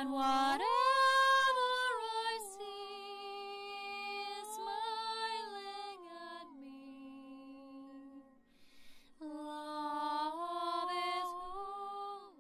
and whatever I see is smiling at me. Love is who I am.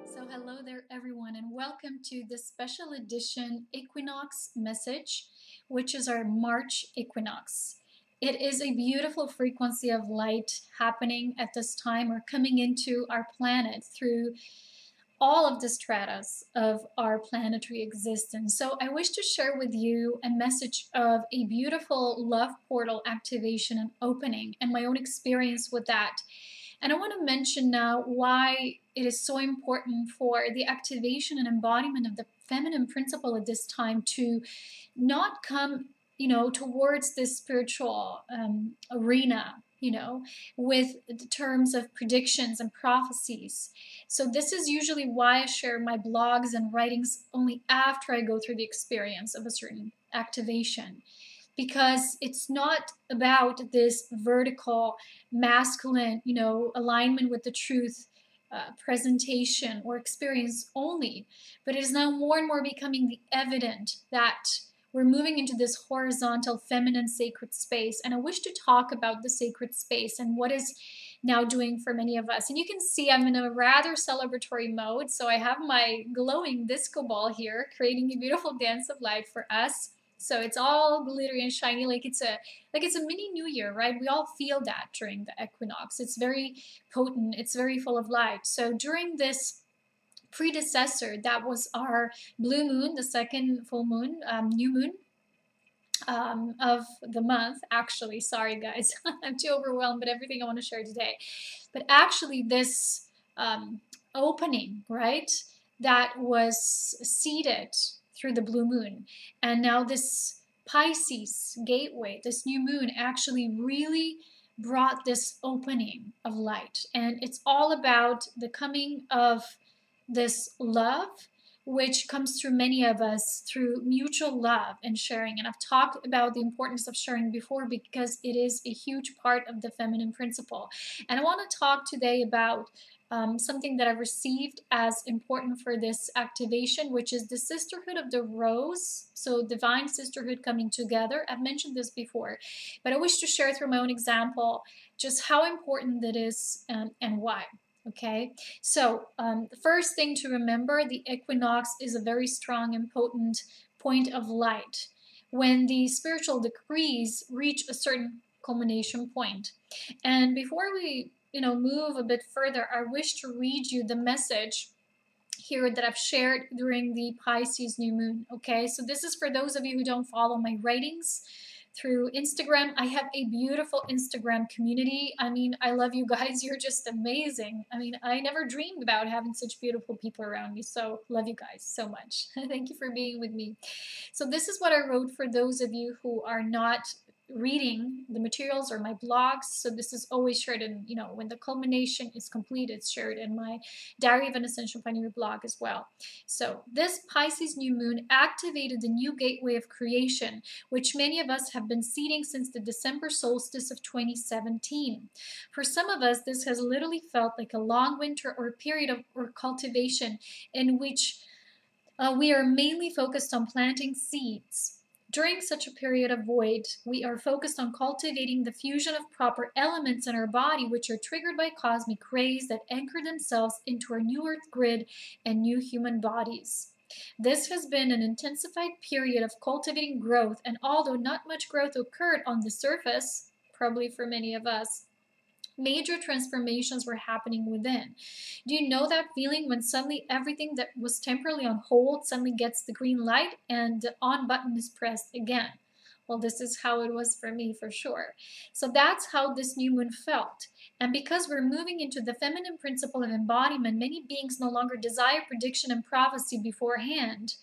So hello there everyone, and welcome to this special edition Equinox message, which is our March equinox. It is a beautiful frequency of light happening at this time, or coming into our planet through all of the stratas of our planetary existence. So I wish to share with you a message of a beautiful love portal activation and opening, and my own experience with that. And I want to mention now why it is so important for the activation and embodiment of the feminine principle at this time to not come, towards this spiritual arena, with the terms of predictions and prophecies. So this is usually why I share my blogs and writings only after I go through the experience of a certain activation. Because it's not about this vertical, masculine, alignment with the truth, presentation or experience only, but it is now more and more becoming the evident that we're moving into this horizontal, feminine, sacred space. And I wish to talk about the sacred space and what is now doing for many of us. And you can see I'm in a rather celebratory mode. So I have my glowing disco ball here, creating a beautiful dance of light for us. So it's all glittery and shiny, like it's a mini new year, right? We all feel that during the equinox. It's very potent. It's very full of light. So during this predecessor, that was our blue moon, the second full moon, new moon of the month. Actually, sorry guys, I'm too overwhelmed with everything I want to share today. But actually, this opening, right, that was seeded through the blue moon, and now this Pisces gateway, this new moon, actually really brought this opening of light. And it's all about the coming of this love, which comes through many of us through mutual love and sharing. And I've talked about the importance of sharing before, because it is a huge part of the feminine principle. And I want to talk today about something that I've received as important for this activation, which is the Sisterhood of the Rose. So divine sisterhood coming together. I've mentioned this before, but I wish to share through my own example just how important that is and why. Okay, so the first thing to remember, the equinox is a very strong and potent point of light when the spiritual decrees reach a certain culmination point. And before we move a bit further, I wish to read you the message here that I've shared during the Pisces new moon. Okay, so this is for those of you who don't follow my writings through Instagram. I have a beautiful Instagram community. I mean, I love you guys. You're just amazing. I mean, I never dreamed about having such beautiful people around me. So love you guys so much. Thank you for being with me. So this is what I wrote for those of you who are not reading the materials or my blogs. So this is always shared in, when the culmination is complete, it's shared in my Diary of an Ascension Pioneer blog as well. So this Pisces new moon activated the new gateway of creation, which many of us have been seeding since the December solstice of 2017. For some of us, this has literally felt like a long winter or a period of cultivation in which we are mainly focused on planting seeds. During such a period of void, we are focused on cultivating the fusion of proper elements in our body, which are triggered by cosmic rays that anchor themselves into our new earth grid and new human bodies. This has been an intensified period of cultivating growth, and although not much growth occurred on the surface, probably for many of us, major transformations were happening within. Do you know that feeling when suddenly everything that was temporarily on hold suddenly gets the green light and the on button is pressed again? Well, this is how it was for me, for sure. So that's how this new moon felt. And because we're moving into the feminine principle of embodiment, many beings no longer desire prediction and prophecy beforehand,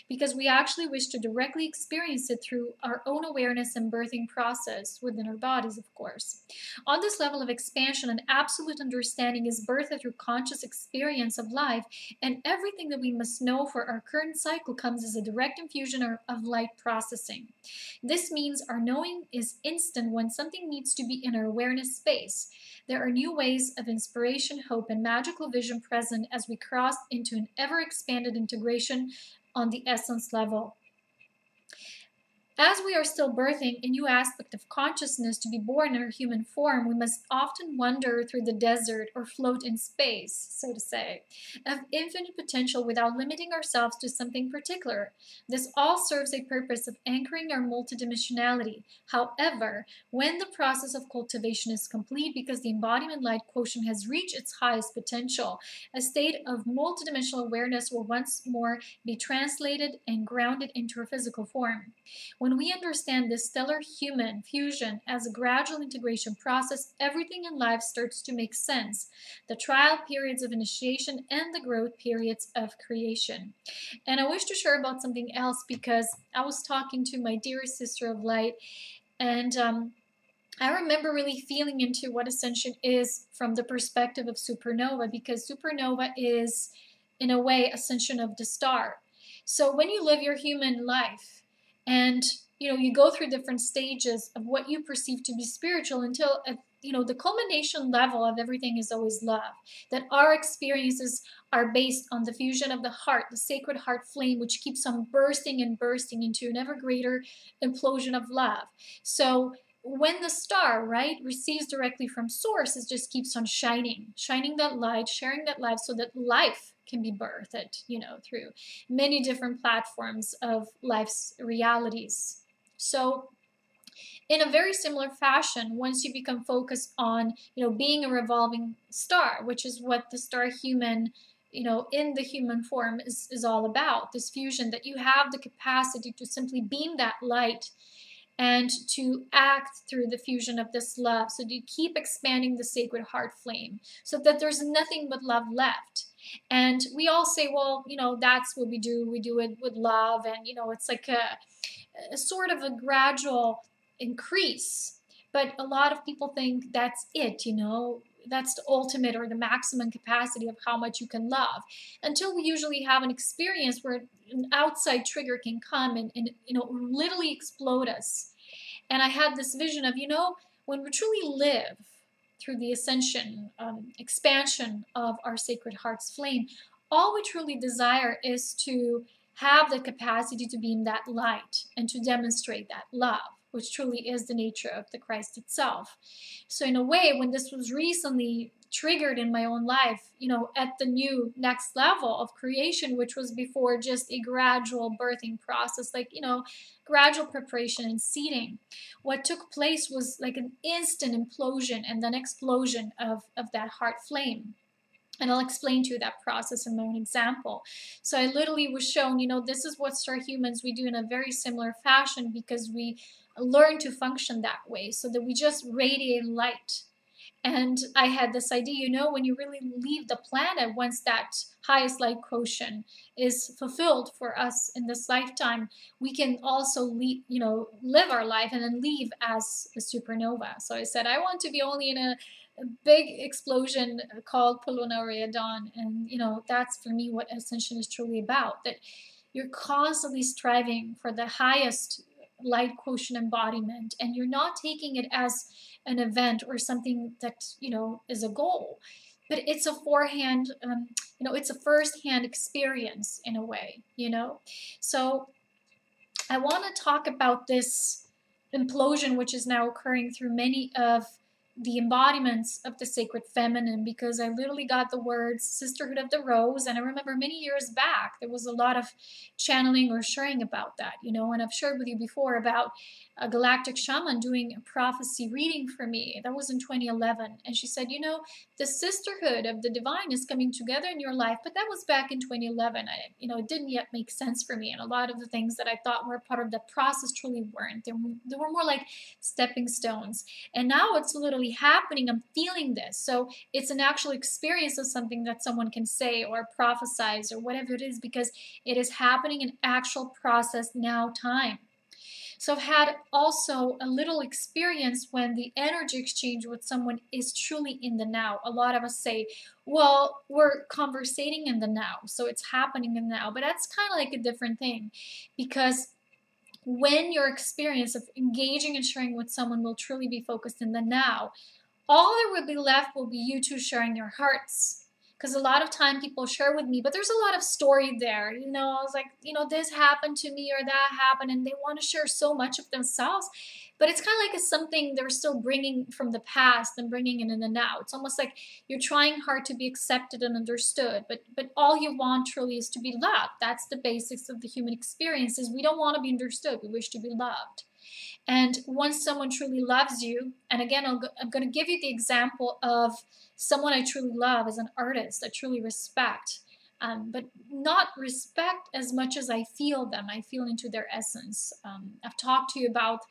because we actually wish to directly experience it through our own awareness and birthing process within our bodies, of course. On this level of expansion, an absolute understanding is birthed through conscious experience of life, and everything that we must know for our current cycle comes as a direct infusion of light processing. This This means our knowing is instant when something needs to be in our awareness space. There are new ways of inspiration, hope, and magical vision present as we cross into an ever-expanded integration on the essence level. As we are still birthing a new aspect of consciousness to be born in our human form, we must often wander through the desert or float in space, so to say, of infinite potential without limiting ourselves to something particular. This all serves a purpose of anchoring our multidimensionality. However, when the process of cultivation is complete because the embodiment light quotient has reached its highest potential, a state of multidimensional awareness will once more be translated and grounded into our physical form. When we understand this stellar human fusion as a gradual integration process, everything in life starts to make sense. The trial periods of initiation and the growth periods of creation. And I wish to share about something else because I was talking to my dearest sister of light, and I remember really feeling into what Ascension is from the perspective of supernova, because supernova is, in a way, ascension of the star. So when you live your human life, and you go through different stages of what you perceive to be spiritual until the culmination level of everything is always love. That our experiences are based on the fusion of the heart, the sacred heart flame, which keeps on bursting and bursting into an ever greater implosion of love. So when the star, right, receives directly from source, it just keeps on shining that light, sharing that light, so that life can be birthed, through many different platforms of life's realities. So in a very similar fashion, once you become focused on, being a revolving star, which is what the star human, in the human form is all about, this fusion, that you have the capacity to simply beam that light and to act through the fusion of this love. So you keep expanding the sacred heart flame so that there's nothing but love left. And we all say, well, that's what we do. We do it with love. And, it's like a sort of a gradual increase. But a lot of people think that's it, that's the ultimate or the maximum capacity of how much you can love, until we usually have an experience where an outside trigger can come and literally explode us. And I had this vision of, when we truly live through the ascension, expansion of our sacred heart's flame, all we truly desire is to have the capacity to beam that light and to demonstrate that love, which truly is the nature of the Christ itself. So in a way, when this was recently triggered in my own life, at the new next level of creation, which was before just a gradual birthing process, like, gradual preparation and seeding, what took place was like an instant implosion and then explosion of that heart flame. And I'll explain to you that process in my own example. So I literally was shown, this is what star humans, we do in a very similar fashion, because we learn to function that way, so that we just radiate light. And I had this idea, when you really leave the planet, once that highest light quotient is fulfilled for us in this lifetime, we can also live our life and then leave as a supernova. So I said, I want to be only in a big explosion called Polona Aurea Dawn. And, that's for me what Ascension is truly about, that you're constantly striving for the highest light quotient embodiment, and you're not taking it as an event or something that is a goal, but it's a forehand it's a first-hand experience in a way. So I want to talk about this implosion, which is now occurring through many of the embodiments of the sacred feminine, because I literally got the words Sisterhood of the Rose, and I remember many years back there was a lot of channeling or sharing about that, and I've shared with you before about a galactic shaman doing a prophecy reading for me. That was in 2011, and she said, the sisterhood of the divine is coming together in your life, but that was back in 2011. It didn't yet make sense for me, and a lot of the things that I thought were part of the process truly weren't. They were more like stepping stones, and now it's literally happening. I'm feeling this. So it's an actual experience of something that someone can say or prophesize or whatever it is, because it is happening in actual process now time. So I've had also a little experience when the energy exchange with someone is truly in the now. A lot of us say, well, we're conversating in the now, so it's happening in the now. But that's kind of like a different thing, because when your experience of engaging and sharing with someone will truly be focused in the now, all there will be left will be you two sharing your hearts. Because a lot of time people share with me, but there's a lot of story there. You know, I was like, you know, this happened to me or that happened, and they want to share so much of themselves. But it's kind of like it's something they're still bringing from the past and bringing it in the now. It's almost like you're trying hard to be accepted and understood, but all you want truly is to be loved. That's the basics of the human experience. Is we don't want to be understood. We wish to be loved. And once someone truly loves you, and again, I'm going to give you the example of someone I truly love as an artist, I truly respect, but not respect as much as I feel them. I feel into their essence. I've talked to you about,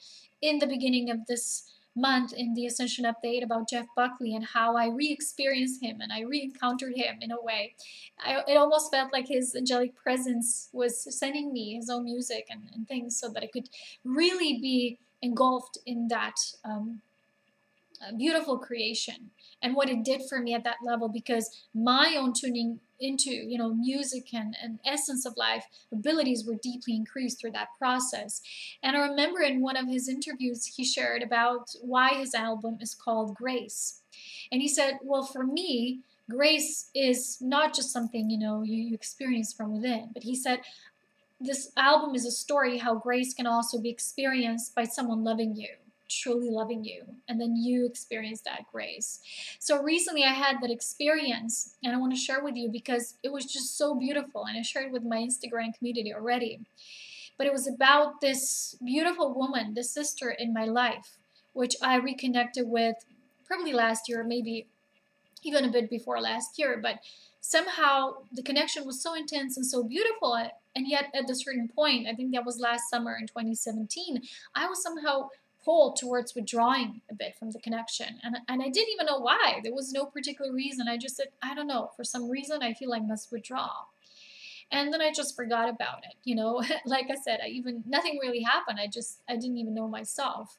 in the beginning of this month in the Ascension update, about Jeff Buckley and how I re-experienced him and I re-encountered him in a way. It almost felt like his angelic presence was sending me his own music and things so that I could really be engulfed in that beautiful creation and what it did for me at that level, because my own tuning into, you know, music and essence of life abilities were deeply increased through that process. And I remember in one of his interviews he shared about why his album is called Grace, and he said, well, for me, grace is not just something, you know, you experience from within, but he said this album is a story how grace can also be experienced by someone loving you, truly loving you, and then you experience that grace. So recently I had that experience, and I want to share with you because it was just so beautiful, and I shared with my Instagram community already. But it was about this beautiful woman, this sister in my life, which I reconnected with probably last year, maybe even a bit before last year, but somehow the connection was so intense and so beautiful. And yet at a certain point, I think that was last summer in 2017, I was somehow pulled towards withdrawing a bit from the connection. And I didn't even know why. There was no particular reason. I just said, I don't know, for some reason I feel I must withdraw. And then I just forgot about it, you know. Like I said, nothing really happened. I didn't even know myself.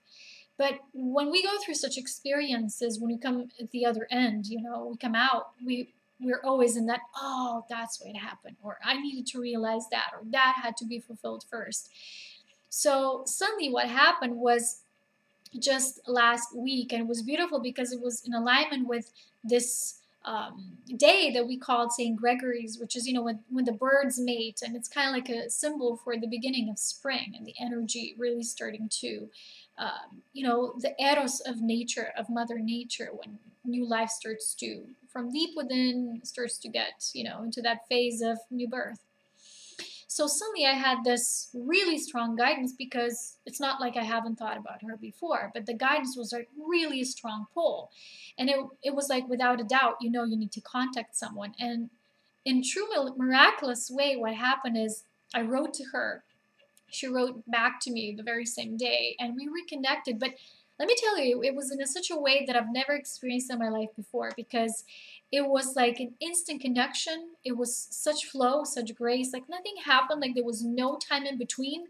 But when we go through such experiences, when we come at the other end, you know, we come out, we're always in that, oh, that's what happened, or I needed to realize that, or that had to be fulfilled first. So suddenly what happened was just last week, and it was beautiful because it was in alignment with this day that we called St. Gregory's, which is, you know, when the birds mate, and it's kind of like a symbol for the beginning of spring and the energy really starting to, you know, the eros of nature, of Mother Nature, when new life starts to, from deep within, starts to get, you know, into that phase of new birth. So suddenly I had this really strong guidance, because it's not like I haven't thought about her before, but the guidance was a really strong pull. And it was like, without a doubt, you know, you need to contact someone. And in true miraculous way, what happened is I wrote to her. She wrote back to me the very same day, and we reconnected. But let me tell you, it was in such a way that I've never experienced in my life before, because it was like an instant connection. It was such flow, such grace, like nothing happened, like there was no time in between.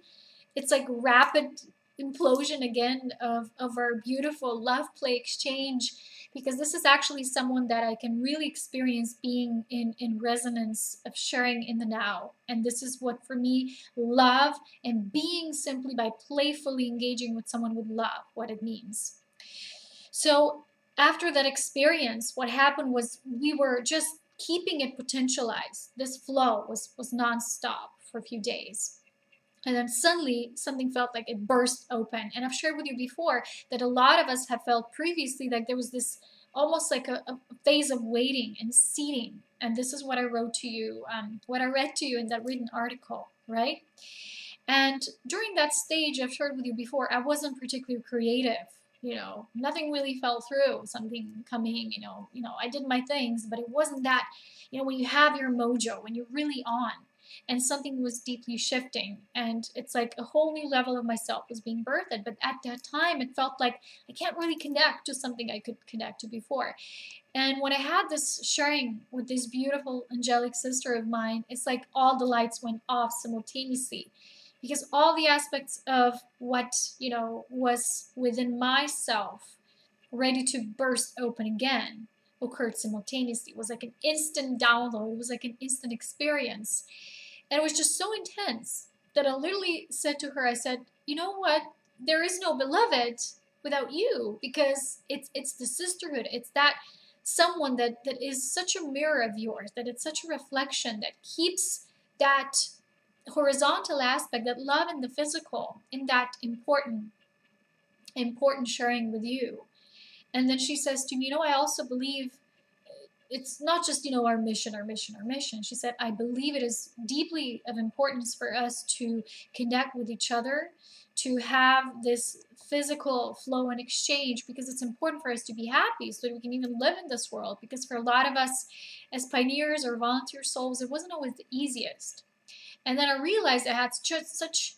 It's like rapid implosion again of our beautiful love play exchange, because this is actually someone that I can really experience being in resonance of sharing in the now. And this is what, for me, love and being simply by playfully engaging with someone with love, what it means. So after that experience, what happened was we were just keeping it potentialized. This flow was nonstop for a few days. And then suddenly something felt like it burst open. And I've shared with you before that a lot of us have felt previously like there was this almost like a phase of waiting and seating. And this is what I wrote to you, what I read to you in that written article, right? And during that stage, I've shared with you before, I wasn't particularly creative. You know, nothing really fell through, something coming, you know, I did my things, but it wasn't that, you know, when you have your mojo, when you're really on, and something was deeply shifting, and it's like a whole new level of myself was being birthed. But at that time, it felt like I can't really connect to something I could connect to before. And when I had this sharing with this beautiful angelic sister of mine, it's like all the lights went off simultaneously, because all the aspects of what, you know, was within myself ready to burst open again occurred simultaneously. It was like an instant download. It was like an instant experience. And it was just so intense that I literally said to her, I said, you know what? There is no beloved without you, because it's the sisterhood. It's that someone that is such a mirror of yours, that it's such a reflection that keeps that horizontal aspect, that love in the physical, in that important sharing with you. And then she says to me, you know, I also believe it's not just, you know, our mission, our mission, our mission. She said, I believe it is deeply of importance for us to connect with each other, to have this physical flow and exchange, because it's important for us to be happy so that we can even live in this world. Because for a lot of us as pioneers or volunteer souls, it wasn't always the easiest. And then I realized I had such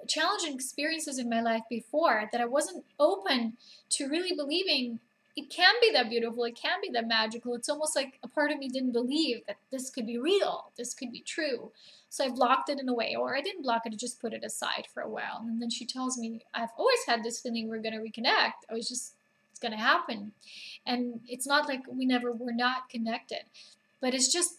challenging experiences in my life before that I wasn't open to really believing it can be that beautiful, it can be that magical. It's almost like a part of me didn't believe that this could be real, this could be true. So I blocked it in a way, or I didn't block it, I just put it aside for a while. And then she tells me, I've always had this feeling we're going to reconnect. It's going to happen. And it's not like were not connected, but it's just,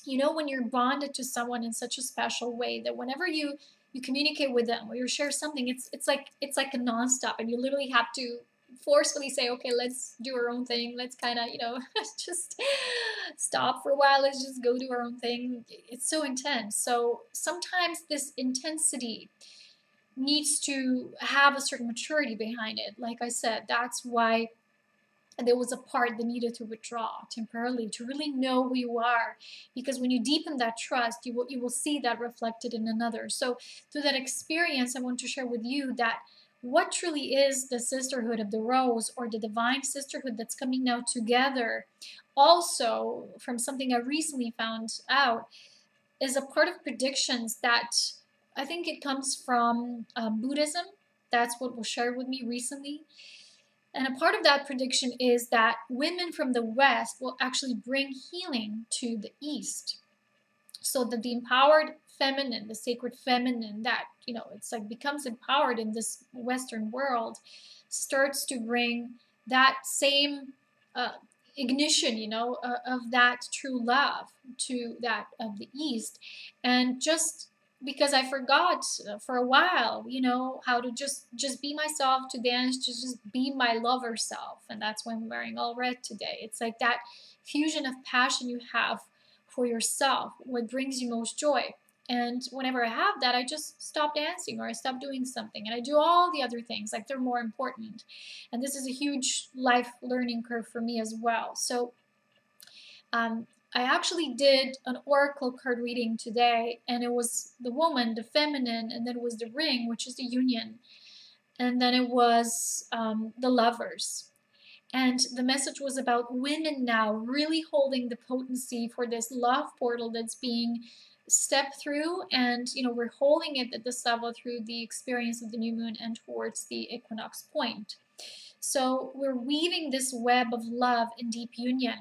you know, when you're bonded to someone in such a special way that whenever you communicate with them or you share something, it's like a nonstop, and you literally have to forcefully say, okay, let's do our own thing. Let's kind of, you know, just stop for a while. Let's just go do our own thing. It's so intense. So sometimes this intensity needs to have a certain maturity behind it. Like I said, that's why there was a part that needed to withdraw temporarily to really know who you are, because when you deepen that trust, you will see that reflected in another. So through that experience, I want to share with you that what truly is the sisterhood of the rose, or the divine sisterhood that's coming now together, also from something I recently found out, is a part of predictions that I think it comes from Buddhism. That's what was shared with me recently. And a part of that prediction is that women from the West will actually bring healing to the East. So that the empowered feminine, the sacred feminine that, you know, it's like becomes empowered in this Western world, starts to bring that same ignition, you know, of that true love to that of the East. And just because I forgot for a while, you know, how to just be myself, to dance, to just be my lover self. And that's why I'm wearing all red today. It's like that fusion of passion you have for yourself, what brings you most joy. And whenever I have that, I just stop dancing, or I stop doing something, and I do all the other things like they're more important. And this is a huge life learning curve for me as well. So I actually did an oracle card reading today, and it was the woman, the feminine, and then it was the ring, which is the union, and then it was the lovers. And the message was about women now really holding the potency for this love portal that's being stepped through. And, you know, we're holding it at this level through the experience of the new moon and towards the equinox point. So we're weaving this web of love and deep union.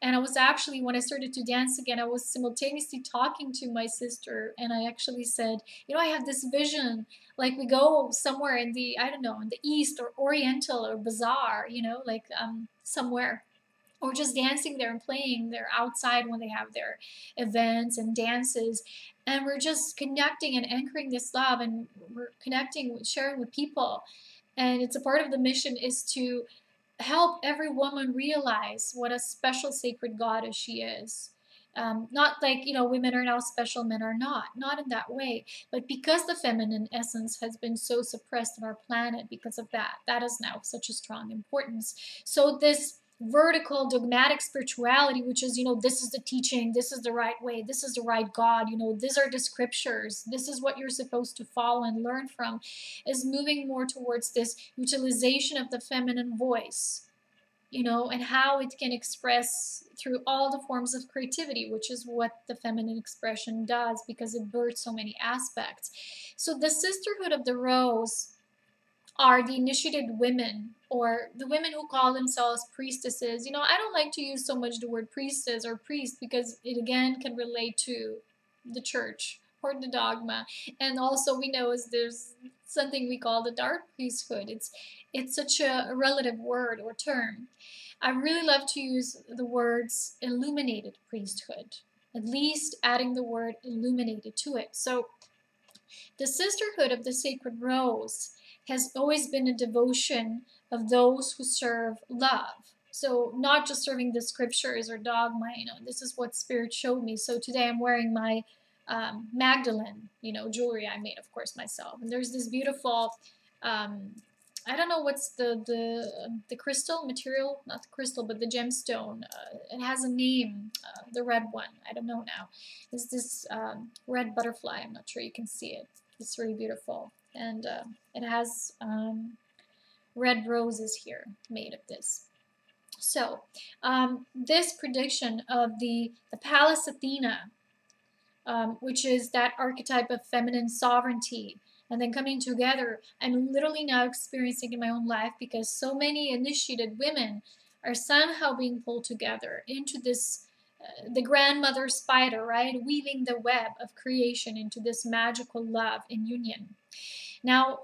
And I was actually, when I started to dance again, I was simultaneously talking to my sister, and I actually said, you know, I have this vision, like we go somewhere in the, I don't know, in the East or Oriental or Bazaar, you know, like somewhere, or just dancing there and playing there outside when they have their events and dances. And we're just connecting and anchoring this love, and we're connecting, sharing with people. And it's a part of the mission is to help every woman realize what a special sacred goddess she is. Not like, you know, women are now special, men are not in that way, but because the feminine essence has been so suppressed on our planet, because of that is now such a strong importance. So this vertical dogmatic spirituality, which is, you know, this is the teaching, this is the right way, this is the right God, you know, these are the scriptures, this is what you're supposed to follow and learn from, is moving more towards this utilization of the feminine voice, you know, and how it can express through all the forms of creativity, which is what the feminine expression does, because it births so many aspects. So the sisterhood of the rose are the initiated women, or the women who call themselves priestesses. You know, I don't like to use so much the word priestess or priest, because it again can relate to the church or the dogma. And also we know there's something we call the dark priesthood. It's such a relative word or term. I really love to use the words illuminated priesthood, at least adding the word illuminated to it. So The Sisterhood of the Sacred Rose has always been a devotion of those who serve love. So not just serving the scriptures or dogma, this is what Spirit showed me. So today I'm wearing my Magdalene, jewelry I made, of course, myself. And there's this beautiful, I don't know what's the crystal material, not the crystal, but the gemstone. It has a name, the red one. I don't know now. It's this red butterfly. I'm not sure you can see it. It's really beautiful, and it has red roses here made of this. So this prediction of the Pallas Athena, which is that archetype of feminine sovereignty, and then coming together, I'm literally now experiencing in my own life, because so many initiated women are somehow being pulled together into this, the grandmother spider, right? Weaving the web of creation into this magical love and union. Now,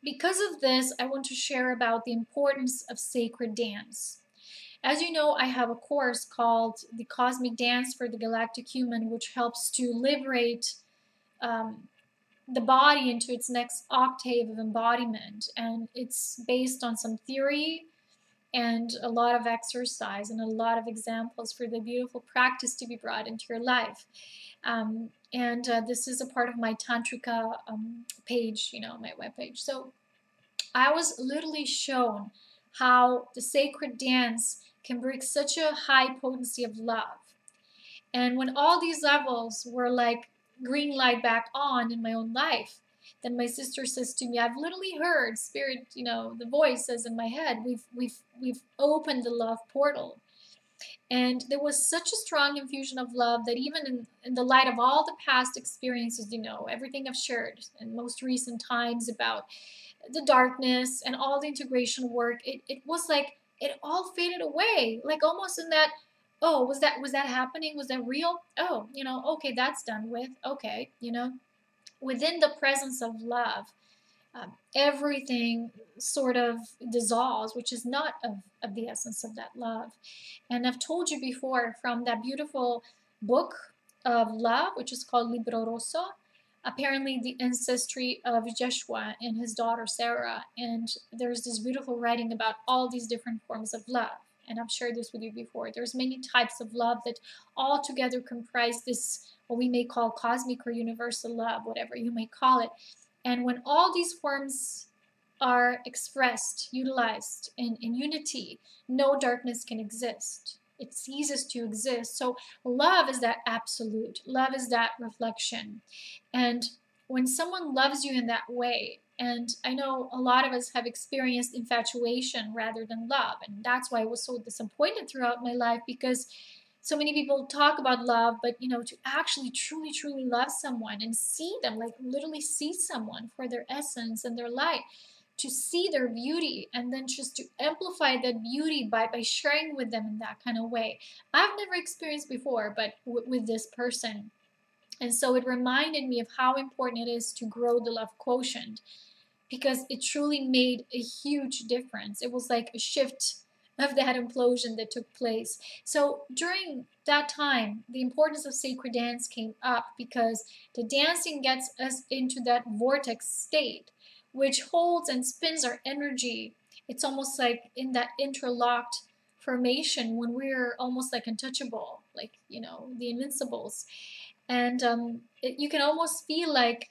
because of this, I want to share about the importance of sacred dance. As you know, I have a course called The Cosmic Dance for the Galactic Human, which helps to liberate the body into its next octave of embodiment. And it's based on some theory and a lot of exercise and a lot of examples for the beautiful practice to be brought into your life. This is a part of my Tantrika page, my webpage. So I was literally shown how the sacred dance can bring such a high potency of love. And when all these levels were like green light back on in my own life, then my sister says to me, I've literally heard Spirit, the voice says in my head, we've opened the love portal. And there was such a strong infusion of love that even in the light of all the past experiences, everything I've shared in most recent times about the darkness and all the integration work, it was like it all faded away, like almost in that, oh, was that happening? Was that real? Oh, okay, that's done with. Okay, within the presence of love, everything sort of dissolves, which is not of the essence of that love. And I've told you before, from that beautiful book of love, which is called Libro Rosso, apparently the ancestry of Joshua and his daughter Sarah, and there's this beautiful writing about all these different forms of love. And I've shared this with you before. There's many types of love that all together comprise this, what we may call cosmic or universal love, whatever you may call it. And when all these forms are expressed, utilized in unity, no darkness can exist. It ceases to exist. So love is that absolute. Love is that reflection. And when someone loves you in that way, and I know a lot of us have experienced infatuation rather than love, and that's why I was so disappointed throughout my life, because so many people talk about love, but to actually truly love someone and see them, like literally see someone for their essence and their light, to see their beauty, and then just to amplify that beauty by sharing with them in that kind of way, I've never experienced before, but with this person. And so it reminded me of how important it is to grow the love quotient, because it truly made a huge difference. It was like a shift of that implosion that took place. So during that time, the importance of sacred dance came up, because the dancing gets us into that vortex state, which holds and spins our energy. It's almost like in that interlocked formation when we're almost like untouchable, like, the invincibles. And you can almost feel like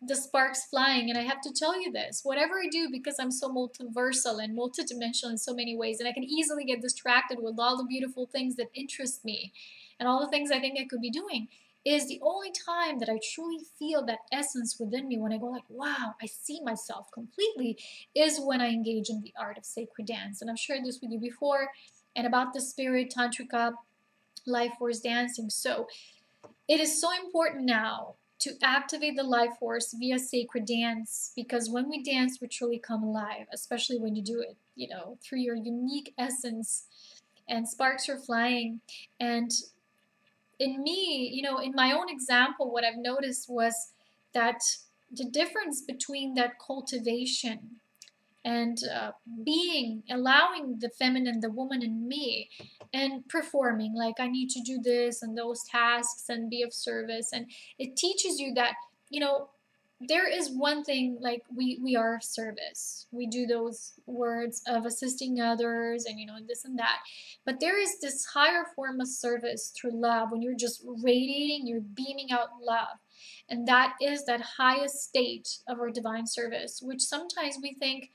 the sparks flying. And I have to tell you this, whatever I do, because I'm so multiversal and multidimensional in so many ways, and I can easily get distracted with all the beautiful things that interest me and all the things I think I could be doing, is the only time that I truly feel that essence within me, when I go like, wow, I see myself completely, is when I engage in the art of sacred dance. And I've shared this with you before, and about the spirit, tantrika, life force dancing. So it is so important now to activate the life force via sacred dance, because when we dance, we truly come alive, especially when you do it, through your unique essence, and sparks are flying. And in me, in my own example, what I've noticed was that the difference between that cultivation and allowing the feminine, the woman in me, and performing like I need to do this and those tasks and be of service. And it teaches you that, there is one thing, like we are service. We do those words of assisting others and, you know, this and that. But there is this higher form of service through love when you're just radiating, you're beaming out love. And that is that highest state of our divine service, which sometimes we think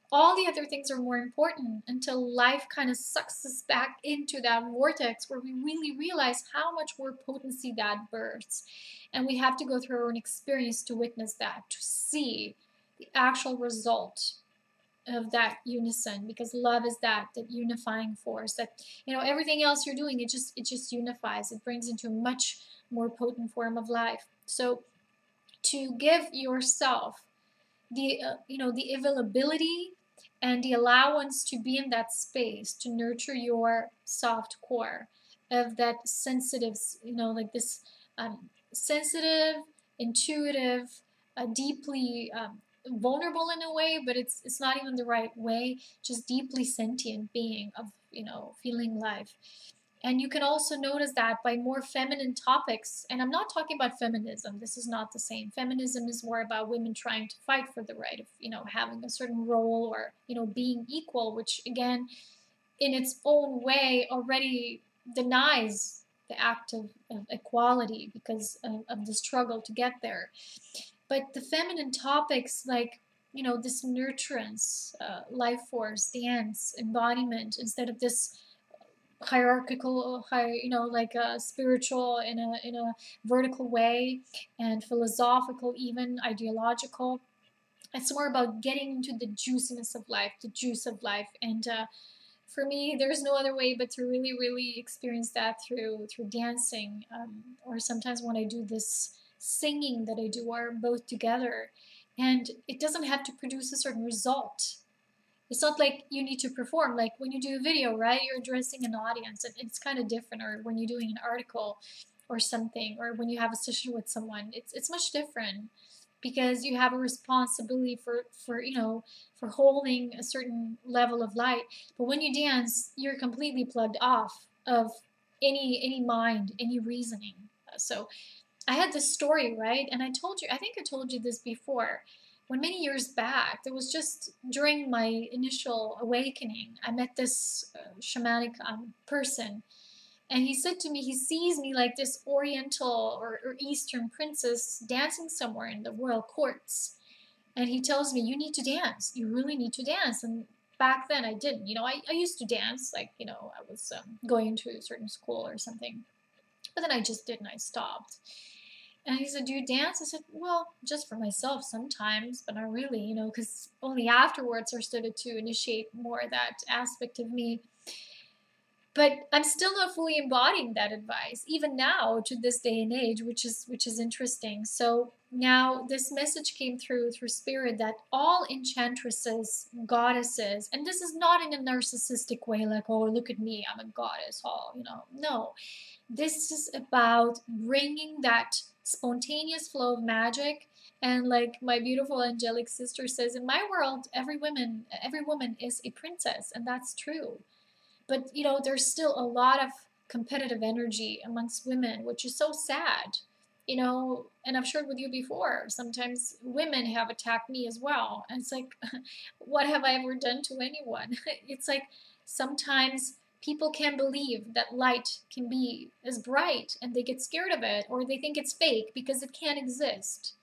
all the other things are more important until life kind of sucks us back into that vortex where we really realize how much more potency that births. And we have to go through our own experience to witness that, to see the actual result of that unison, because love is that unifying force that, you know, everything else you're doing, it just unifies. It brings into a much more potent form of life. So to give yourself the you know, the availability and the allowance to be in that space, to nurture your soft core of that sensitive, you know, like this sensitive, intuitive, deeply vulnerable in a way, but it's not even the right way, just deeply sentient being of, you know, feeling life. And you can also notice that by more feminine topics, and I'm not talking about feminism, this is not the same. Feminism is more about women trying to fight for the right of, you know, having a certain role or, you know, being equal, which again, in its own way, already denies the act of equality because of the struggle to get there. But the feminine topics, like, you know, this nurturance, life force, dance, embodiment, instead of this hierarchical, you know, like spiritual in a vertical way, and philosophical, even ideological. It's more about getting into the juiciness of life, the juice of life. And for me, there's no other way but to really, really experience that through dancing, or sometimes when I do this singing that I do, are both together. And it doesn't have to produce a certain result. It's not like you need to perform. Like when you do a video, right? You're addressing an audience, and it's kind of different. Or when you're doing an article or something, or when you have a session with someone, it's much different because you have a responsibility for you know, for holding a certain level of light. But when you dance, you're completely plugged off of any mind, any reasoning. So I had this story, right? And I told you, I think I told you this before. When many years back, there was just during my initial awakening, I met this shamanic person. And he said to me, he sees me like this Oriental or Eastern princess dancing somewhere in the royal courts. And he tells me, you need to dance. You really need to dance. And back then I didn't. You know, I used to dance, like, you know, I was going to a certain school or something. But then I just didn't. I stopped. And he said, do you dance? I said, well, just for myself sometimes, but not really, you know, because only afterwards I started to initiate more of that aspect of me. But I'm still not fully embodying that advice, even now to this day and age, which is interesting. So now this message came through spirit that all enchantresses, goddesses, and this is not in a narcissistic way, like, oh, look at me, I'm a goddess, oh, you know, no. This is about bringing that spontaneous flow of magic. And like my beautiful angelic sister says, in my world, every woman is a princess, and that's true. But you know, there's still a lot of competitive energy amongst women, which is so sad. You know, and I've shared with you before, sometimes women have attacked me as well. And it's like, what have I ever done to anyone? It's like sometimes people can't believe that light can be as bright and they get scared of it, or they think it's fake because it can't exist.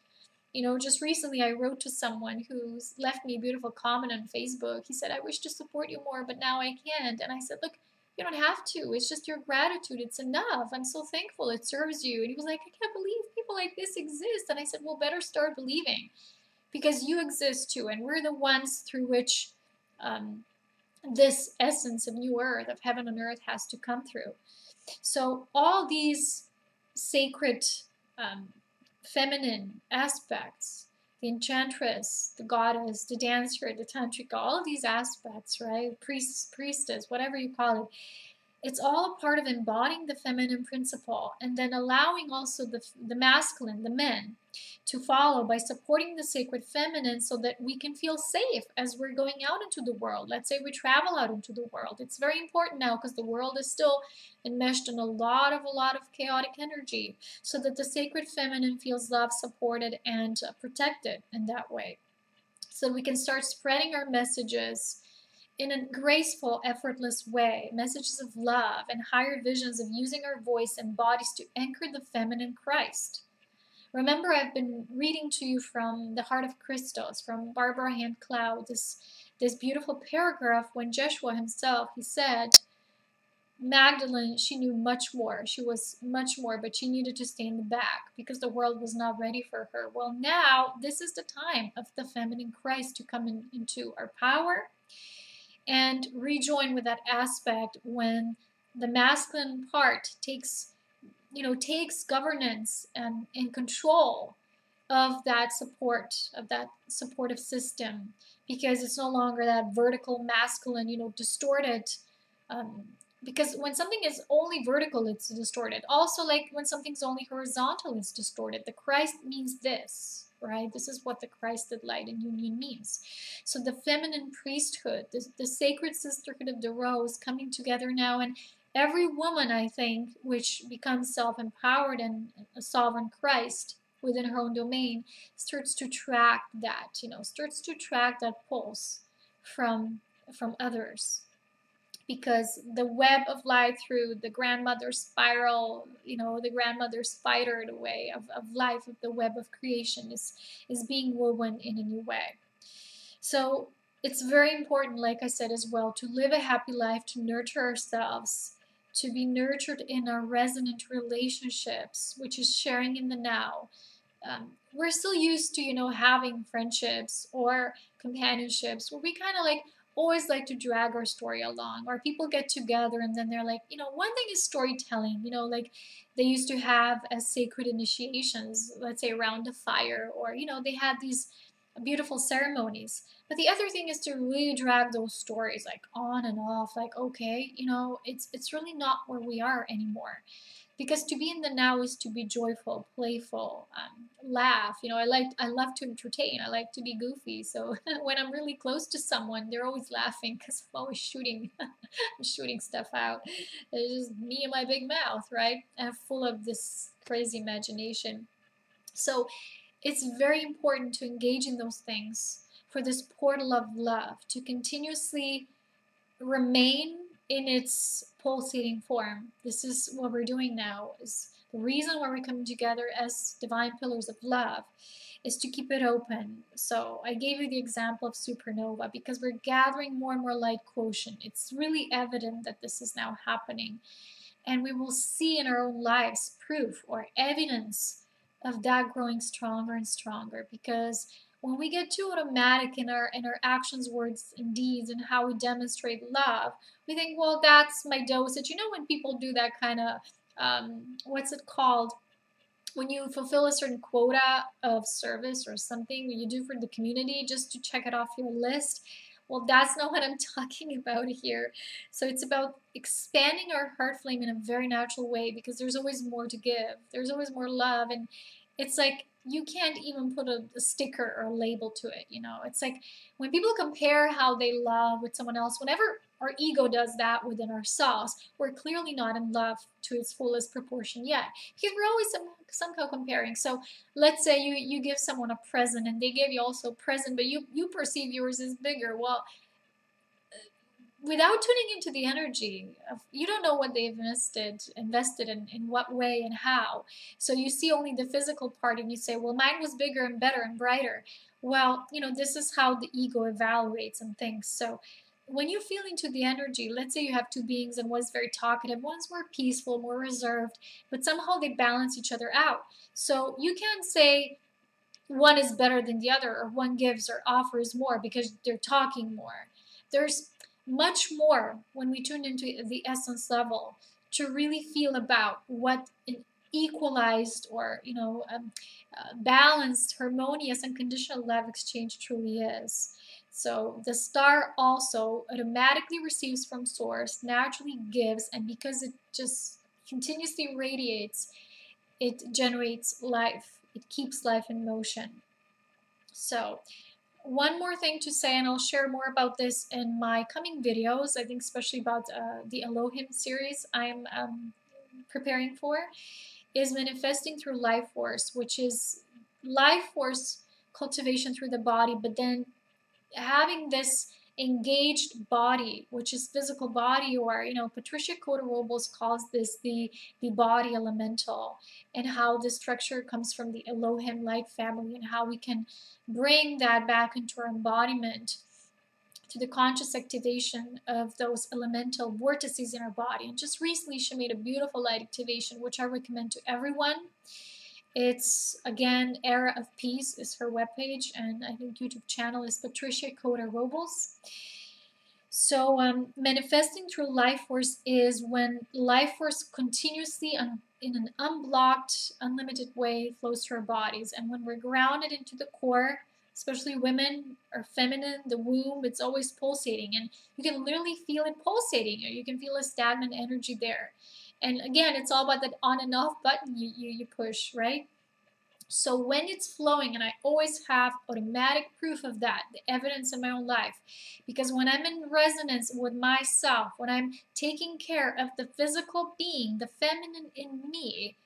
You know, just recently I wrote to someone who's left me a beautiful comment on Facebook. He said, I wish to support you more, but now I can't. And I said, look, you don't have to. It's just your gratitude. It's enough. I'm so thankful it serves you. And he was like, I can't believe people like this exist. And I said, well, better start believing, because you exist too. And we're the ones through which this essence of new earth, of heaven and earth, has to come through. So all these sacred feminine aspects, the enchantress, the goddess, the dancer, the tantrika, all of these aspects, right? Priestess, whatever you call it, It's all a part of embodying the feminine principle and then allowing also the masculine, the men, to follow by supporting the sacred feminine so that we can feel safe as we're going out into the world. Let's say we travel out into the world. It's very important now because the world is still enmeshed in a lot of chaotic energy, so that the sacred feminine feels loved, supported, and protected in that way. So we can start spreading our messages in a graceful, effortless way, messages of love and higher visions of using our voice and bodies to anchor the feminine Christ. Remember, I've been reading to you from The Heart of Christos, from Barbara Hand Cloud, this beautiful paragraph when Joshua himself, he said, Magdalene, she knew much more. She was much more, but she needed to stay in the back because the world was not ready for her. Well, now, this is the time of the feminine Christ to come into our power and rejoin with that aspect when the masculine part takes governance and control of that supportive system, because it's no longer that vertical masculine, distorted. Because when something is only vertical, it's distorted. Also, like when something's only horizontal, it's distorted. The Christ means this, right? This is what the Christed light and union means. So the feminine priesthood, the sacred sisterhood of the rose coming together now, and every woman, I think, which becomes self-empowered and a sovereign Christ within her own domain, starts to track that, starts to track that pulse from others. Because the web of light through the grandmother spiral, the grandmother spidered way of life, of the web of creation is being woven in a new way. So it's very important, like I said as well, to live a happy life, to nurture ourselves, to be nurtured in our resonant relationships, which is sharing in the now. We're still used to, having friendships or companionships where we kind of always like to drag our story along, or people get together and then they're like, one thing is storytelling, like they used to have as sacred initiations, let's say around the fire, or, they had these beautiful ceremonies. But the other thing is to really drag those stories on and off, okay, it's really not where we are anymore. Because to be in the now is to be joyful, playful, laugh. I love to entertain. I like to be goofy. So when I'm really close to someone, they're always laughing because I'm always shooting, shooting stuff out. It's just me and my big mouth, right? I'm full of this crazy imagination. So it's very important to engage in those things for this portal of love to continuously remain in its pulsating form. This is what we're doing now. Is the reason why we're coming together as divine pillars of love is to keep it open. So I gave you the example of supernova because we're gathering more and more light quotient. It's really evident that this is now happening, and we will see in our own lives proof or evidence of that growing stronger and stronger. Because when we get too automatic in our actions, words, and deeds, and how we demonstrate love, we think, well, that's my dosage. When people do that kind of, what's it called? When you fulfill a certain quota of service or something you do for the community just to check it off your list. Well, that's not what I'm talking about here. So it's about expanding our heart flame in a very natural way, because there's always more to give. There's always more love, and it's like you can't even put a sticker or a label to it. It's like when people compare how they love with someone else, whenever our ego does that within ourselves, we're clearly not in love to its fullest proportion yet, because we're always somehow comparing. So let's say you give someone a present and they give you also a present, but you perceive yours as bigger. Well, without tuning into the energy, you don't know what they've invested in what way and how. So you see only the physical part and you say, well, mine was bigger and better and brighter. Well, this is how the ego evaluates and thinks. So when you feel into the energy, let's say you have two beings and one's very talkative, one's more peaceful, more reserved, but somehow they balance each other out. So you can't say one is better than the other, or one gives or offers more because they're talking more. There's much more when we tune into the essence level to really feel about what an equalized or balanced, harmonious, and conditional love exchange truly is. So the star also automatically receives from source, naturally gives, and because it just continuously radiates, it generates life. It keeps life in motion. So one more thing to say, and I'll share more about this in my coming videos, I think especially about the Elohim series I'm preparing for, is manifesting through life force, which is life force cultivation through the body, but then having this engaged body, which is physical body, or Patricia Cota-Robles calls this the body elemental, and how this structure comes from the Elohim light family, and how we can bring that back into our embodiment to the conscious activation of those elemental vortices in our body. And just recently she made a beautiful light activation, which I recommend to everyone. It's, again, Era of Peace is her webpage, and I think YouTube channel is Patricia Cota-Robles. So manifesting through life force is when life force continuously in an unblocked, unlimited way flows through our bodies. And when we're grounded into the core, especially women are feminine, the womb, it's always pulsating. And you can literally feel it pulsating. You can feel a stagnant energy there. And again, it's all about that on and off button you push, right? So when it's flowing, and I always have automatic proof of that, the evidence in my own life, because when I'm in resonance with myself, when I'm taking care of the physical being, the feminine in me,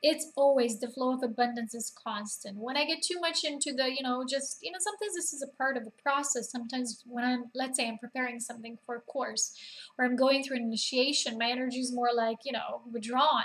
it's always the flow of abundance is constant. When I get too much into the, sometimes this is a part of the process. Sometimes when let's say I'm preparing something for a course, or I'm going through an initiation, my energy is more like, withdrawn,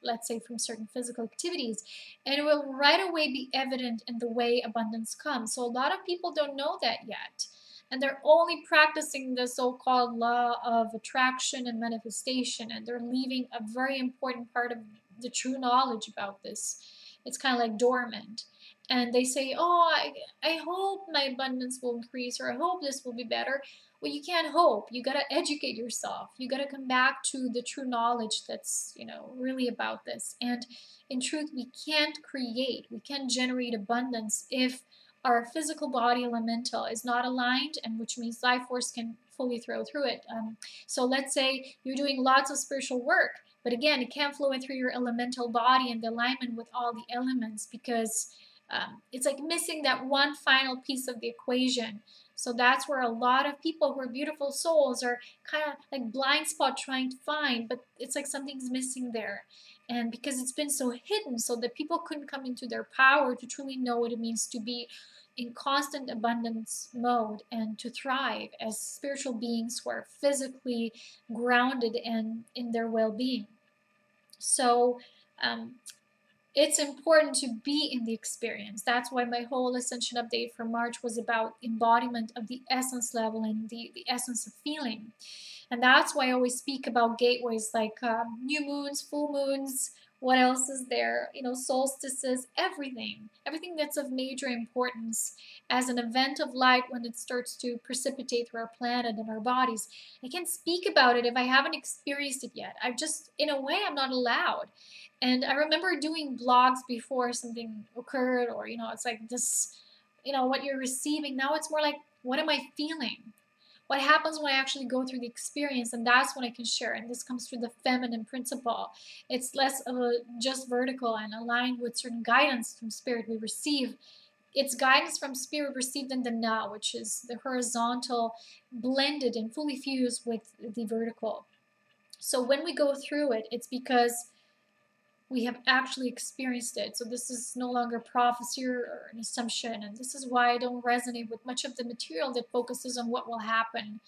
let's say from certain physical activities. And it will right away be evident in the way abundance comes. So a lot of people don't know that yet. And they're only practicing the so-called law of attraction and manifestation, and they're leaving a very important part of the true knowledge about this. It's kind of like dormant. And they say, oh, I hope my abundance will increase, or I hope this will be better. Well, you can't hope. You got to educate yourself. You got to come back to the true knowledge that's, really about this. And in truth, we can't create, we can't generate abundance if our physical body elemental is not aligned, and which means life force can fully throw through it. So let's say you're doing lots of spiritual work, but again, it can't flow in through your elemental body and the alignment with all the elements, because it's like missing that one final piece of the equation. So that's where a lot of people who are beautiful souls are kind of like blind spot trying to find, but it's like something's missing there. And because it's been so hidden, so that people couldn't come into their power to truly know what it means to be in constant abundance mode and to thrive as spiritual beings who are physically grounded and in their well-being. So it's important to be in the experience. That's why my whole Ascension update for March was about embodiment of the essence level and the essence of feeling. And that's why I always speak about gateways like new moons, full moons, what else is there? Solstices, everything that's of major importance as an event of light when it starts to precipitate through our planet and our bodies. I can't speak about it if I haven't experienced it yet. in a way, I'm not allowed. And I remember doing blogs before something occurred, or, it's like this, what you're receiving. Now it's more like, what am I feeling? What happens when I actually go through the experience? And that's when I can share. And this comes through the feminine principle. It's less of a just vertical and aligned with certain guidance from spirit we receive. It's guidance from spirit received in the now, which is the horizontal, blended and fully fused with the vertical. So when we go through it, it's because we have actually experienced it. So this is no longer prophecy or an assumption. And this is why I don't resonate with much of the material that focuses on what will happen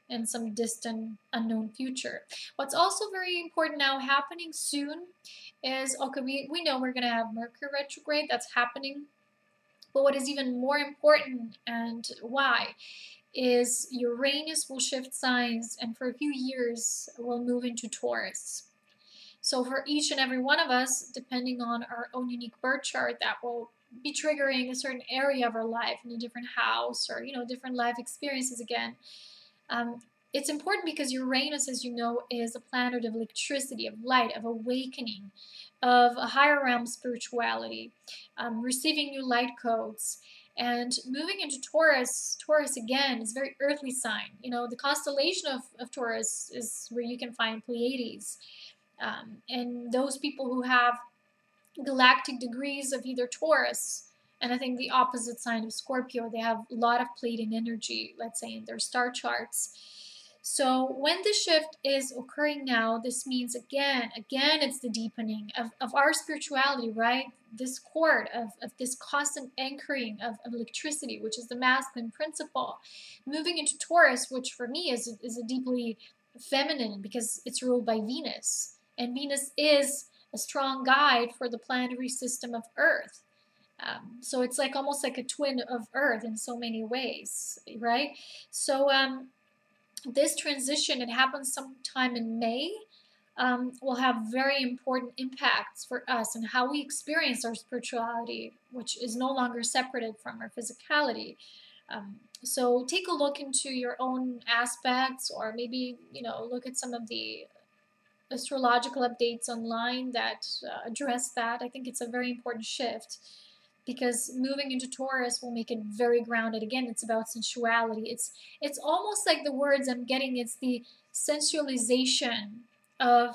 in some distant, unknown future. What's also very important now, happening soon, is, okay, we know we're going to have Mercury retrograde. That's happening. But what is even more important, and why, is Uranus will shift signs, and for a few years will move into Taurus. So for each and every one of us, depending on our own unique birth chart, that will be triggering a certain area of our life in a different house, or, different life experiences again. It's important because Uranus, as you know, is a planet of electricity, of light, of awakening, of a higher realm spirituality, receiving new light codes. And moving into Taurus, Taurus again is very earthly sign. You know, the constellation of Taurus is where you can find Pleiades. And those people who have galactic degrees of either Taurus, and I think the opposite sign of Scorpio, they have a lot of Pleiadian energy, let's say, in their star charts. So when the shift is occurring now, this means again, it's the deepening of our spirituality, right? This cord of this constant anchoring of electricity, which is the masculine principle, moving into Taurus, which for me is a deeply feminine because it's ruled by Venus. And Venus is a strong guide for the planetary system of Earth. So it's like almost like a twin of Earth in so many ways, right? So this transition, it happens sometime in May, will have very important impacts for us and how we experience our spirituality, which is no longer separated from our physicality. So take a look into your own aspects, or maybe, you know, look at some of the astrological updates online that address that. I think it's a very important shift because moving into Taurus will make it very grounded. Again, it's about sensuality. It's almost like the words I'm getting, it's the sensualization of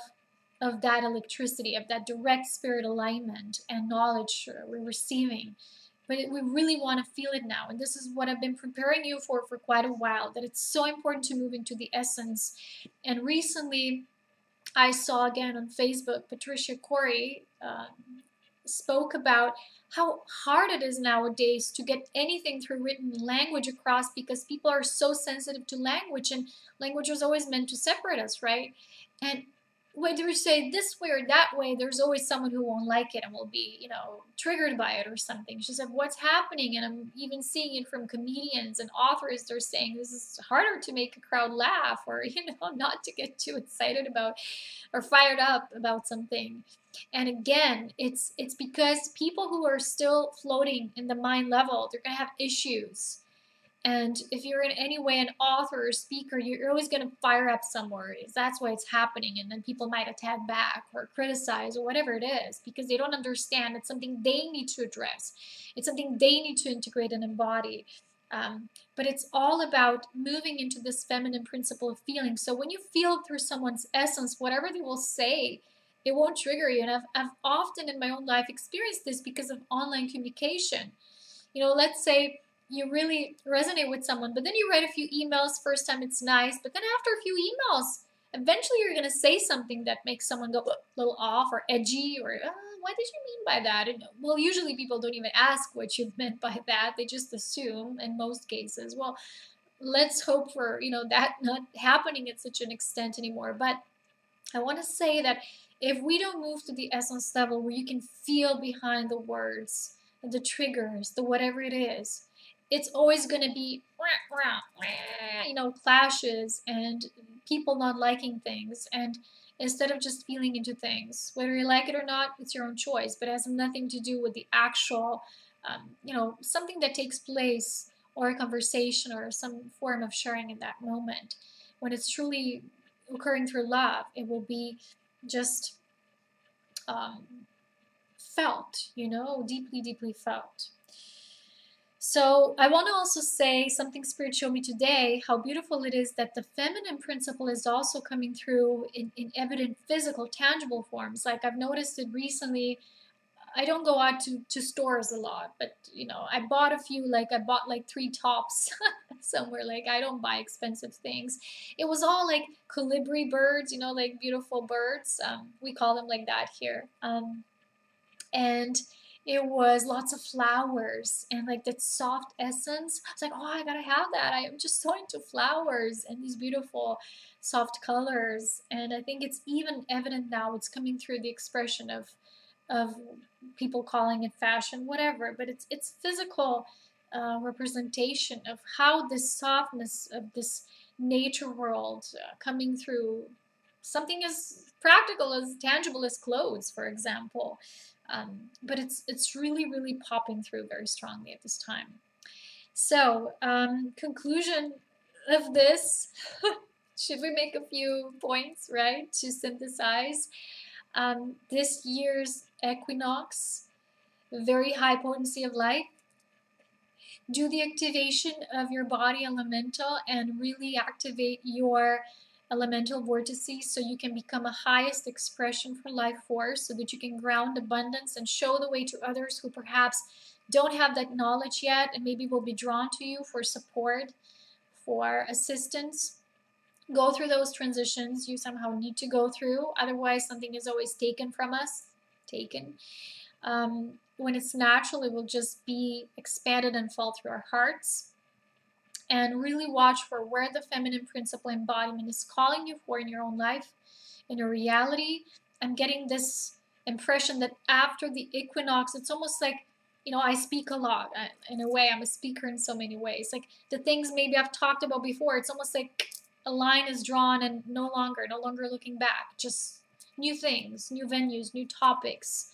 that electricity, of that direct spirit alignment and knowledge we're receiving. But we really want to feel it now. And this is what I've been preparing you for quite a while, that it's so important to move into the essence. And recently, I saw again on Facebook, Patricia Corey spoke about how hard it is nowadays to get anything through written language across because people are so sensitive to language, and language was always meant to separate us, right? And whether you say this way or that way, there's always someone who won't like it and will be, you know, triggered by it or something. She said, what's happening? And I'm even seeing it from comedians and authors. They're saying this is harder to make a crowd laugh, or, you know, not to get too excited about or fired up about something. And again, it's because people who are still floating in the mind level, they're going to have issues. And if you're in any way an author or speaker, you're always going to fire up somewhere. That's why it's happening. And then people might attack back or criticize or whatever it is because they don't understand. It's something they need to address. It's something they need to integrate and embody. But it's all about moving into this feminine principle of feeling. So when you feel through someone's essence, whatever they will say, it won't trigger you. And I've often in my own life experienced this because of online communication. You know, let's say you really resonate with someone, but then you write a few emails. First time it's nice, but then after a few emails, eventually you're going to say something that makes someone go a little off or edgy, or what did you mean by that? And, well, usually people don't even ask what you've meant by that. They just assume in most cases. Well, let's hope for, you know, that not happening at such an extent anymore. But I want to say that if we don't move to the essence level where you can feel behind the words, the triggers, the whatever it is, it's always going to be, you know, clashes and people not liking things. And instead of just feeling into things, whether you like it or not, it's your own choice, but it has nothing to do with the actual, you know, something that takes place or a conversation or some form of sharing in that moment. When it's truly occurring through love, it will be just felt, you know, deeply, deeply felt. So I want to also say something Spirit showed me today, how beautiful it is that the feminine principle is also coming through in evident physical, tangible forms. Like I've noticed it recently. I don't go out to stores a lot, but, you know, I bought a few, like I bought like 3 tops somewhere. Like I don't buy expensive things. It was all like colibri birds, you know, like beautiful birds. We call them like that here. And it was lots of flowers and like that soft essence. I was like, oh, I gotta have that. I am just so into flowers and these beautiful soft colors. And I think it's even evident now. It's coming through the expression of people calling it fashion, whatever. But it's physical representation of how this softness of this nature world coming through something as practical, as tangible as clothes, for example. But it's really, really popping through very strongly at this time. So, conclusion of this, should we make a few points, right, to synthesize? This year's equinox, very high potency of light. do the activation of your body elemental and really activate your elemental vortices so you can become a highest expression for life force, so that you can ground abundance and show the way to others who perhaps don't have that knowledge yet and maybe will be drawn to you for support, for assistance. Go through those transitions you somehow need to go through. Otherwise, something is always taken from us. Taken. When it's natural, it will just be expanded and fall through our hearts. And really watch for where the feminine principle embodiment is calling you for in your own life, in your reality. I'm getting this impression that after the equinox, it's almost like, I speak a lot. In a way, I'm a speaker in so many ways. Like the things maybe I've talked about before, it's almost like a line is drawn and no longer looking back. Just new things, new venues, new topics,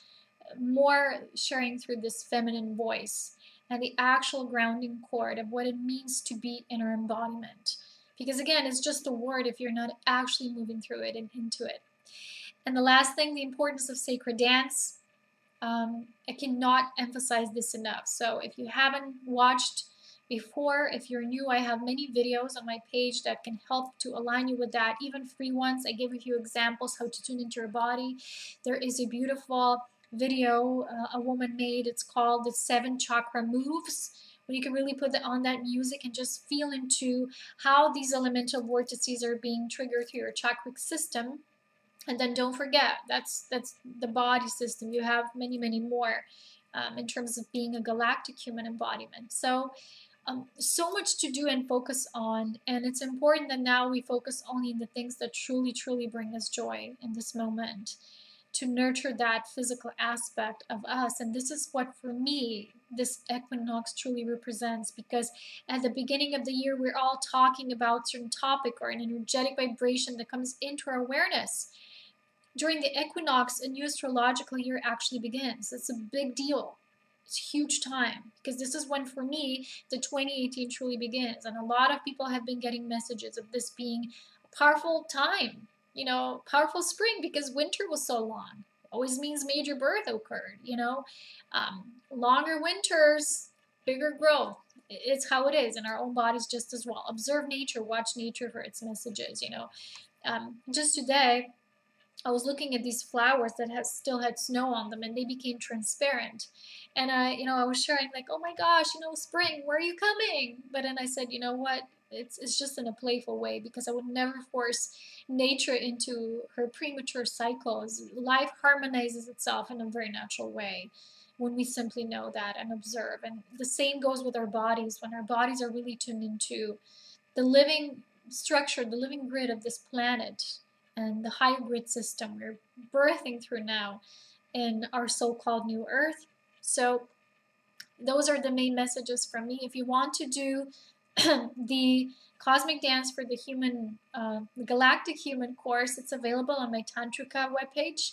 more sharing through this feminine voice and the actual grounding cord of what it means to be in our embodiment. Because again, it's just a word if you're not actually moving through it and into it. And the last thing, the importance of sacred dance. I cannot emphasize this enough. So if you haven't watched before, if you're new, I have many videos on my page that can help to align you with that, even free ones. I give a few examples how to tune into your body. There is a beautiful video a woman made. It's called the 7 Chakra Moves, where you can really put on that music and just feel into how these elemental vortices are being triggered through your chakric system. And then don't forget, that's the body system. You have many, many more in terms of being a galactic human embodiment. So so much to do and focus on, and it's important that now we focus only on the things that truly, truly bring us joy in this moment, to nurture that physical aspect of us. And this is what, for me, this equinox truly represents, because at the beginning of the year, we're all talking about a certain topic or an energetic vibration that comes into our awareness. During the equinox, a new astrological year actually begins. It's a big deal. It's a huge time, because this is when, for me, the 2018 truly begins. And a lot of people have been getting messages of this being a powerful time, powerful spring, because winter was so long. It always means major birth occurred, longer winters, bigger growth. It's how it is in our own bodies just as well. Observe nature, watch nature for its messages, Just today, I was looking at these flowers that still had snow on them, and they became transparent. And I was sharing like, oh my gosh, spring, where are you coming? But then I said, you know what? It's just in a playful way, because I would never force nature into her premature cycles. Life harmonizes itself in a very natural way when we simply know that and observe. And the same goes with our bodies. When our bodies are really tuned into the living structure, the living grid of this planet, and the hybrid system we're birthing through now in our so-called new earth. So those are the main messages from me. If you want to do the cosmic dance for the human, the galactic human course, it's available on my Tantrika webpage.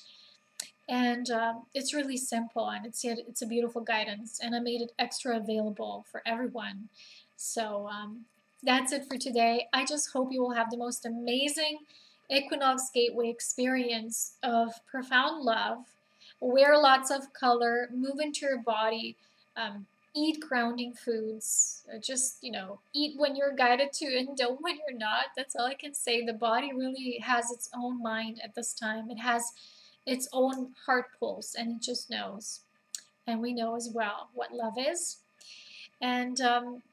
And it's really simple, and it's a beautiful guidance, and I made it extra available for everyone. So that's it for today. I just hope you will have the most amazing Equinox Gateway experience of profound love. Wear lots of color, move into your body, eat grounding foods, just, eat when you're guided to and don't when you're not. That's all I can say. The body really has its own mind at this time. It has its own heart pulse, and it just knows. And we know as well what love is. And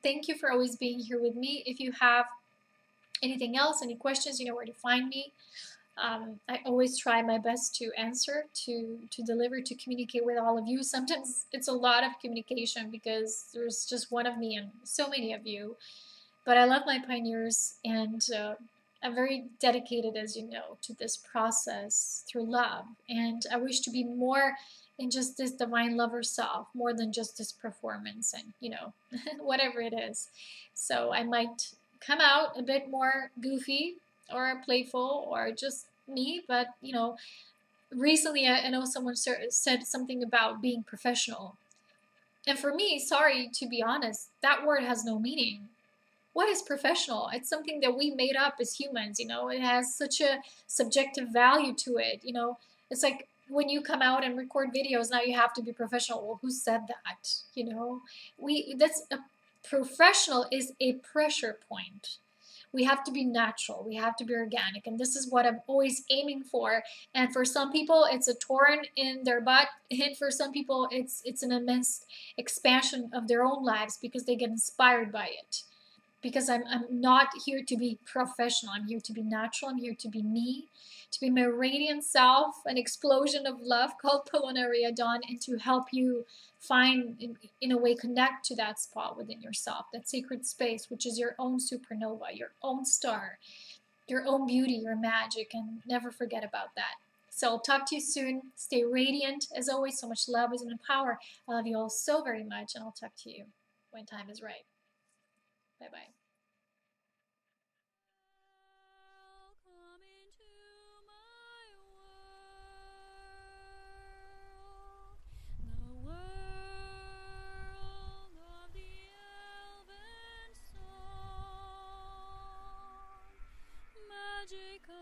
thank you for always being here with me. If you have anything else, any questions, you know where to find me. I always try my best to answer, to deliver, to communicate with all of you. Sometimes it's a lot of communication because there's just one of me and so many of you. But I love my pioneers, and I'm very dedicated, as you know, to this process through love. And I wish to be more in just this divine lover self, more than just this performance and, whatever it is. So I might come out a bit more goofy or playful or just me, but recently I know someone said something about being professional, and for me, sorry to be honest, that word has no meaning. What is professional? It's something that we made up as humans. It has such a subjective value to it. It's like when you come out and record videos, now you have to be professional. Well, who said that? Professional is a pressure point. We have to be natural, we have to be organic, and this is what I'm always aiming for. And for some people it's a torn in their butt, and for some people it's an immense expansion of their own lives because they get inspired by it. Because I'm not here to be professional, I'm here to be natural, I'm here to be me, to be my radiant self, an explosion of love called Polonaria Dawn, and to help you find, in a way, connect to that spot within yourself, that sacred space, which is your own supernova, your own star, your own beauty, your magic, and never forget about that. So I'll talk to you soon. Stay radiant. As always, so much love, wisdom, and power. I love you all so very much, and I'll talk to you when time is right. Bye-bye. Magical.